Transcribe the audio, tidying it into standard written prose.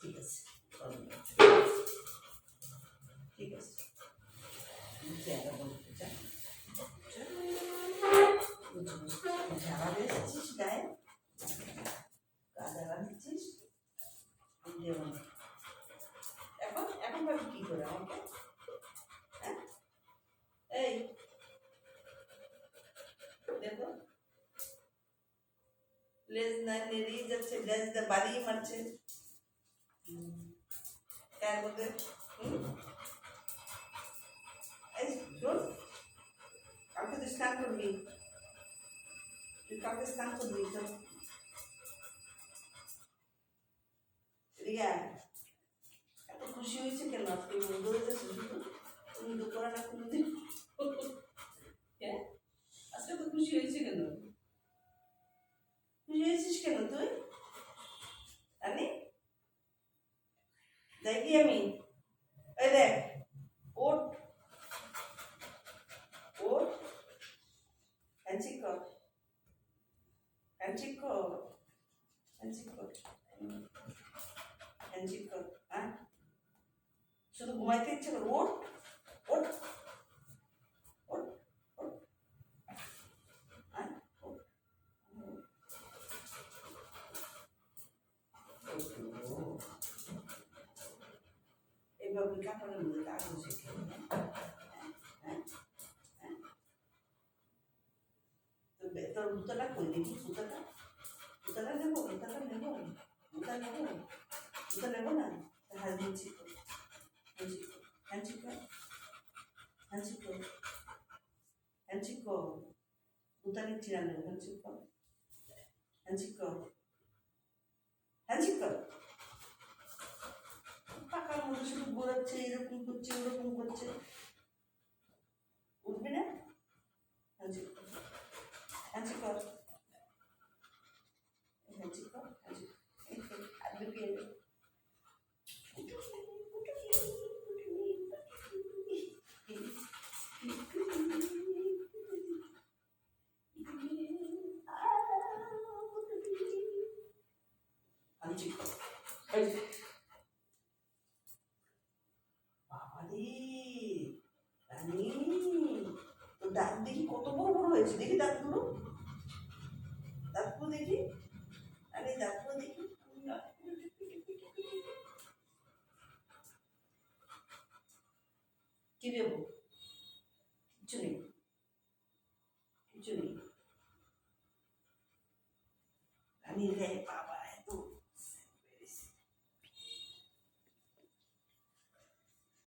ঠিক আছে ঠিক আছে জায়গা বলতে চাই ঝাড়া দিচ্ছিস গায়ে গা ঝাড়া দিচ্ছিস এখন এখন ভাবি কি করে আমাকে হ্যাঁ এই দেখো লেজ না নেড়েই যাচ্ছে লেজ বাড়িয়ে মারছে তার মধ্যে কালকে তুই স্নান করবি তুই কালকে স্নান করবি তো রিয়া এত খুশি হয়েছে কেন আজকে বন্ধ হয়েছে শুধু তুমি তো পড়া না কোনোদিন হ্যাঁ আজকে তো খুশি হয়েছে কেন খুশি হয়েছিস কেন তুই জানি দেখি আমি এই দেখ ওট ওট হ্যান্ডশেক কর হ্যান্ডশেক কর হ্যান্ডশেক কর হ্যান্ডশেক কর হ্যাঁ শুধু ঘুমাইতে ইচ্ছে করে ওট ওট ওট ওট হ্যাঁ ওট এইভাবে কাপড়ের মধ্যে দাগ বসে তোর জুতোটা কই দেখি জুতোটা জুতোটা নেবো জুতোটা নেবো জুতা নেবো জুতো নেবো না হাত দিচ্ছি হ্যান্ডশেক কর হ্যান্ডশেক কর হ্যান্ডশেক কর জুতা নিচ্ছি না হ্যান্ডশেক কর হ্যান্ডশেক কর হ্যান্ডশেক কর পাকার মধ্যে শুধু ঘোরাচ্ছে এরকম করছে ওরকম করছে উঠবি না হ্যান্ডশেক কর হ্যান্ডশেক কর হ্যান্ডশেক কর হাত ঢুকিয়ে দে বাবারে রানী তোর দাঁত দেখি কত বড় বড় হয়েছে দেখি দাঁতগুলো দাঁতগুলো দেখি আরে দাঁতগুলো দেখি কি দেবো